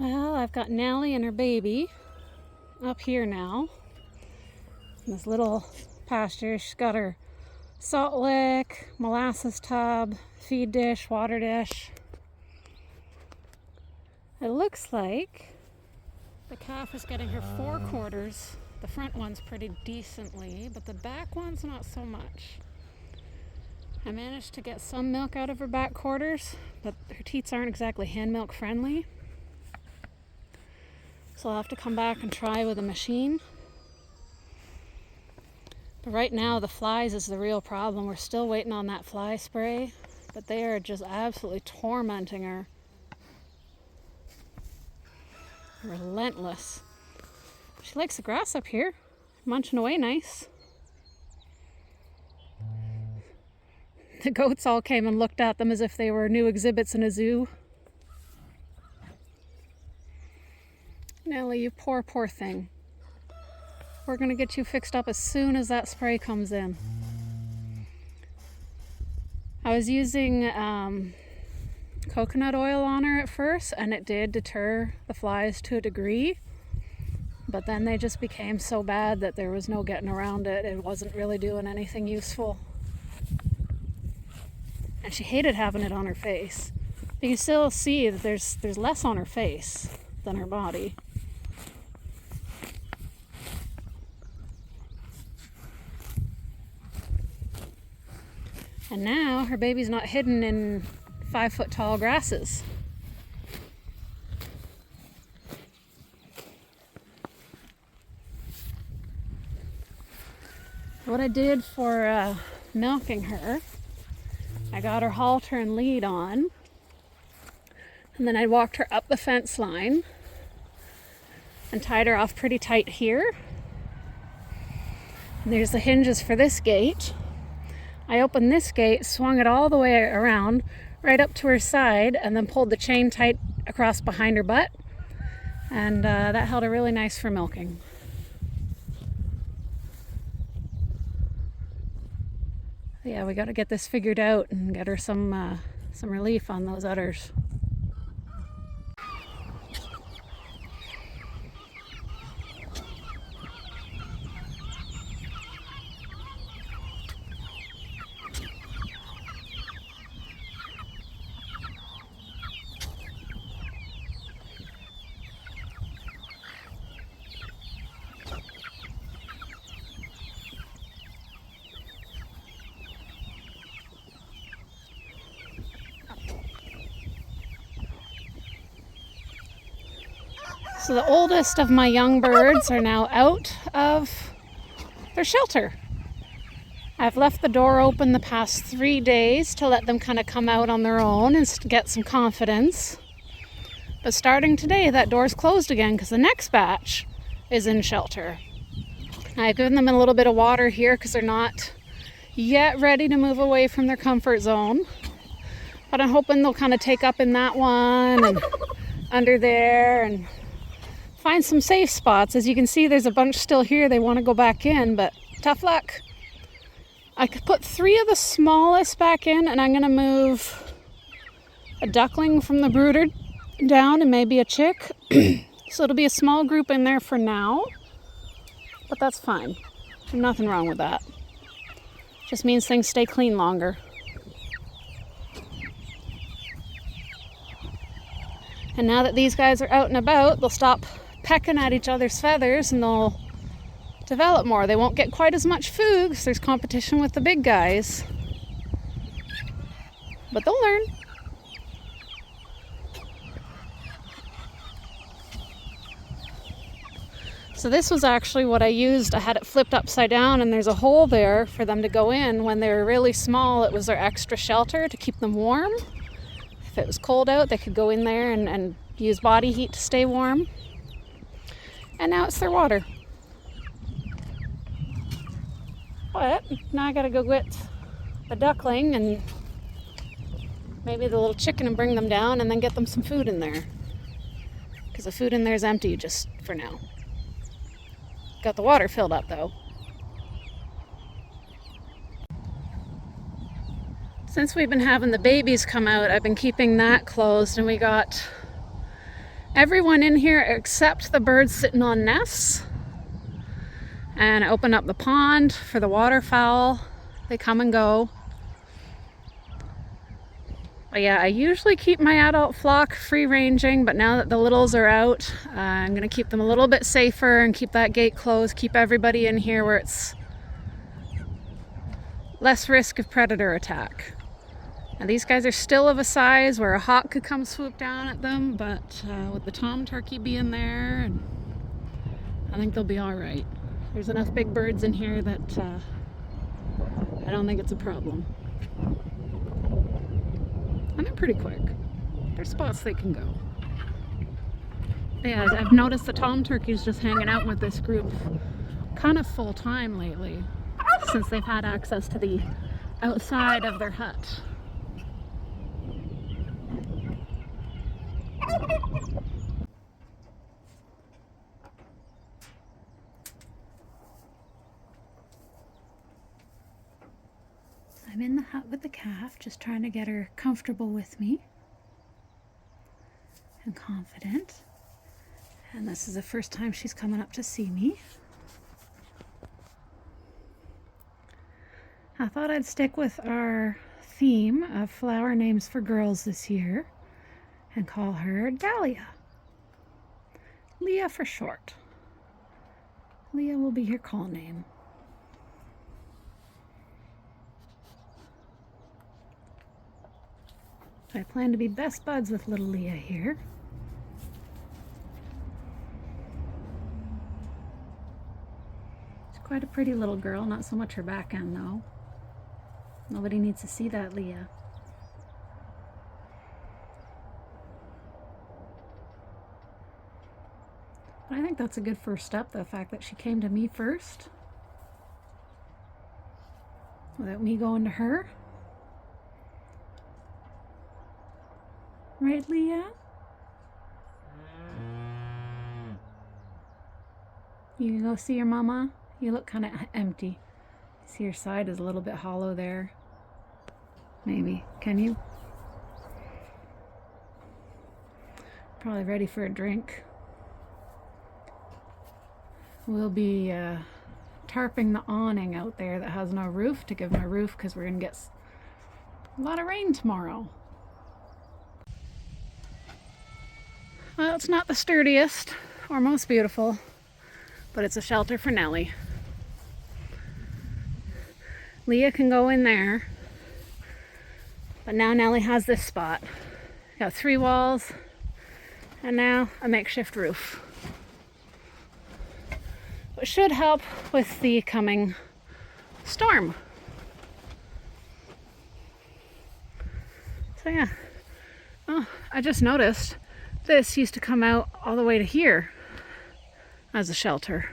Well, I've got Nellie and her baby up here now in this little pasture. She's got her salt lick, molasses tub, feed dish, water dish. It looks like the calf is getting her forequarters. The front one's pretty decently, but the back one's not so much. I managed to get some milk out of her back quarters, but her teats aren't exactly hand milk friendly. So I'll have to come back and try with a machine. But right now the flies is the real problem. We're still waiting on that fly spray, but they are just absolutely tormenting her. Relentless. She likes the grass up here, munching away nice. The goats all came and looked at them as if they were new exhibits in a zoo. Nellie, you poor thing. We're gonna get you fixed up as soon as that spray comes in. I was using coconut oil on her at first, and it did deter the flies to a degree, but then they just became so bad that there was no getting around it. It wasn't really doing anything useful. And she hated having it on her face. You can still see that there's less on her face than her body. And now her baby's not hidden in 5-foot tall grasses. What I did for milking her, I got her halter and lead on, and then I walked her up the fence line and tied her off pretty tight here. And there's the hinges for this gate. I opened this gate, swung it all the way around, right up to her side, and then pulled the chain tight across behind her butt. And that held her really nice for milking. Yeah, we got to get this figured out and get her some relief on those udders. So the oldest of my young birds are now out of their shelter. I've left the door open the past 3 days to let them kind of come out on their own and get some confidence. But starting today, that door's closed again because the next batch is in shelter. I've given them a little bit of water here because they're not yet ready to move away from their comfort zone. But I'm hoping they'll kind of take up in that one and under there and find some safe spots. As you can see, there's a bunch still here. They want to go back in, but tough luck. I could put 3 of the smallest back in, and I'm going to move a duckling from the brooder down and maybe a chick. So it'll be a small group in there for now, but that's fine. There's nothing wrong with that. Just means things stay clean longer. And now that these guys are out and about, they'll stop pecking at each other's feathers and they'll develop more. They won't get quite as much food because there's competition with the big guys. But they'll learn. So this was actually what I used. I had it flipped upside down and there's a hole there for them to go in. When they were really small, it was their extra shelter to keep them warm. If it was cold out, they could go in there and use body heat to stay warm. And now it's their water. But now I gotta go get the duckling and maybe the little chicken and bring them down and then get them some food in there. Because the food in there is empty just for now. Got the water filled up though. Since we've been having the babies come out, I've been keeping that closed, and we got everyone in here except the birds sitting on nests. And I open up the pond for the waterfowl. They come and go. But yeah, I usually keep my adult flock free ranging, but now that the littles are out, I'm gonna keep them a little bit safer and keep that gate closed, keep everybody in here where it's less risk of predator attack. And these guys are still of a size where a hawk could come swoop down at them, but with the tom turkey being there, and I think they'll be all right. There's enough big birds in here that I don't think it's a problem. And they're pretty quick. There's spots they can go. Yeah, I've noticed the tom turkeys just hanging out with this group kind of full time lately, since they've had access to the outside of their hut. I'm in the hut with the calf, just trying to get her comfortable with me and confident. And this is the first time she's coming up to see me. I thought I'd stick with our theme of flower names for girls this year and call her Dahlia. Leah for short. Leah will be her call name. I plan to be best buds with little Leah here. She's quite a pretty little girl, not so much her back end though. Nobody needs to see that, Leah. But I think that's a good first step, the fact that she came to me first, without me going to her. Right, Leah? You can go see your mama? You look kind of empty. See, your side is a little bit hollow there. Maybe. Can you? Probably ready for a drink. We'll be tarping the awning out there that has no roof to give them a roof, because we're going to get a lot of rain tomorrow. Well, it's not the sturdiest or most beautiful, but it's a shelter for Nellie. Leah can go in there, but now Nellie has this spot. Got 3 walls and now a makeshift roof, which should help with the coming storm. So yeah. Oh, I just noticed this used to come out all the way to here as a shelter.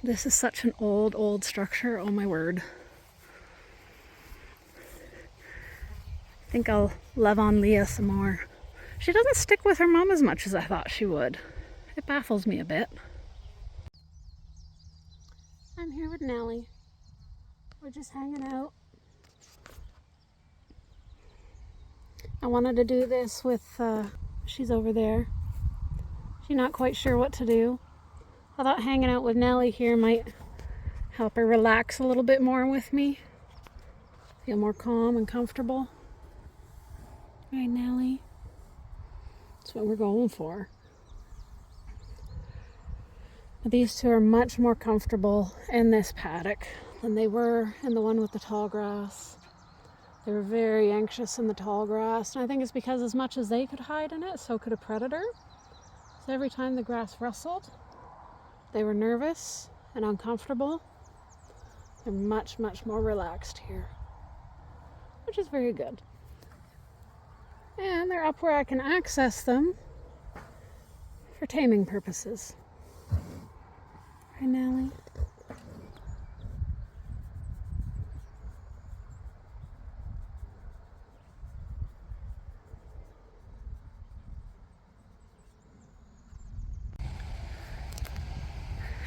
This is such an old structure, oh my word. I think I'll love on Leah some more. She doesn't stick with her mom as much as I thought she would. It baffles me a bit. I'm here with Nellie. We're just hanging out. I wanted to do this with, she's over there. She's not quite sure what to do. I thought hanging out with Nellie here might help her relax a little bit more with me. Feel more calm and comfortable. Right, Nellie? That's what we're going for. But these two are much more comfortable in this paddock than they were in the one with the tall grass. They were very anxious in the tall grass, and I think it's because as much as they could hide in it, so could a predator. So every time the grass rustled, they were nervous and uncomfortable. They're much more relaxed here, which is very good. And they're up where I can access them for taming purposes. Right, Nellie?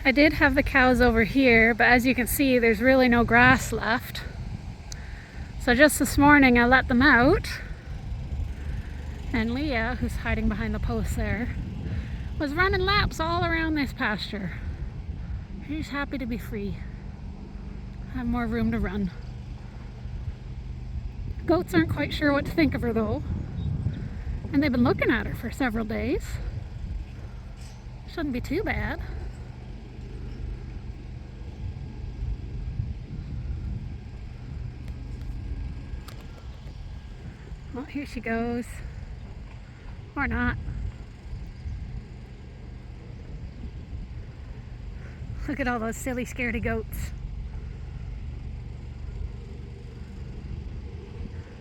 I did have the cows over here, but as you can see, there's really no grass left. So just this morning I let them out And Leah, who's hiding behind the post there, was running laps all around this pasture. She's happy to be free. Have more room to run. Goats aren't quite sure what to think of her though. And they've been looking at her for several days. Shouldn't be too bad. Well, here she goes. Or not. Look at all those silly, scaredy goats.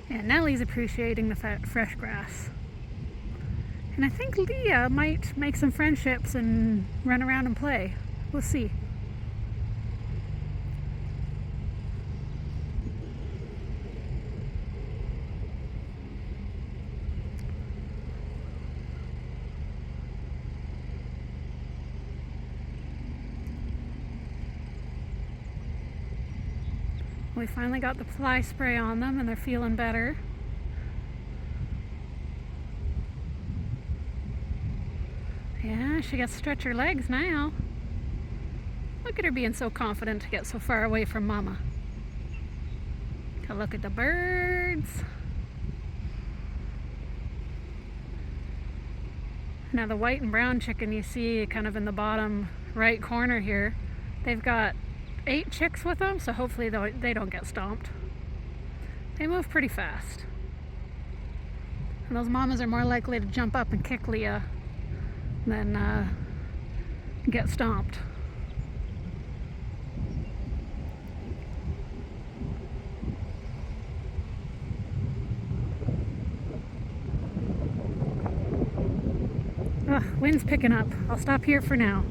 Yeah, Nellie's appreciating the fresh grass. And I think Leah might make some friendships and run around and play. We'll see. We finally got the fly spray on them and they're feeling better. Yeah, she gets to stretch her legs now. Look at her being so confident to get so far away from Mama. Look at the birds. Now the white and brown chicken you see kind of in the bottom right corner here, they've got 8 chicks with them, so hopefully they don't get stomped. They move pretty fast. And those mamas are more likely to jump up and kick Leah than get stomped. Ugh, wind's picking up. I'll stop here for now.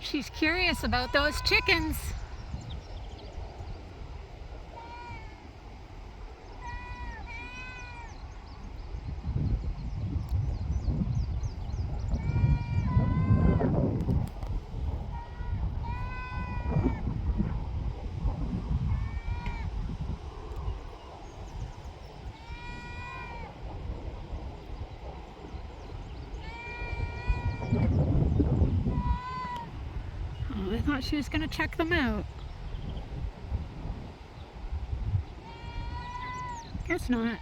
She's curious about those chickens. I thought she was going to check them out. Guess not.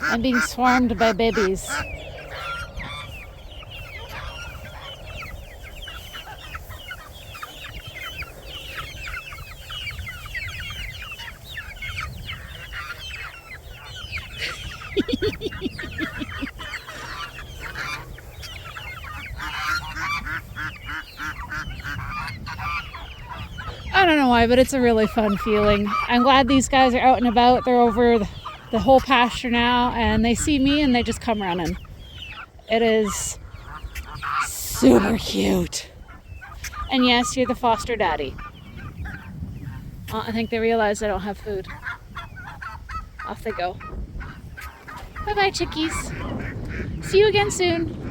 I'm being swarmed by babies. I don't know why, but it's a really fun feeling. I'm glad these guys are out and about. They're over the whole pasture now, and they see me and they just come running. It is super cute. And yes, you're the foster daddy. I think they realize I don't have food. Off they go. Bye-bye, chickies. See you again soon.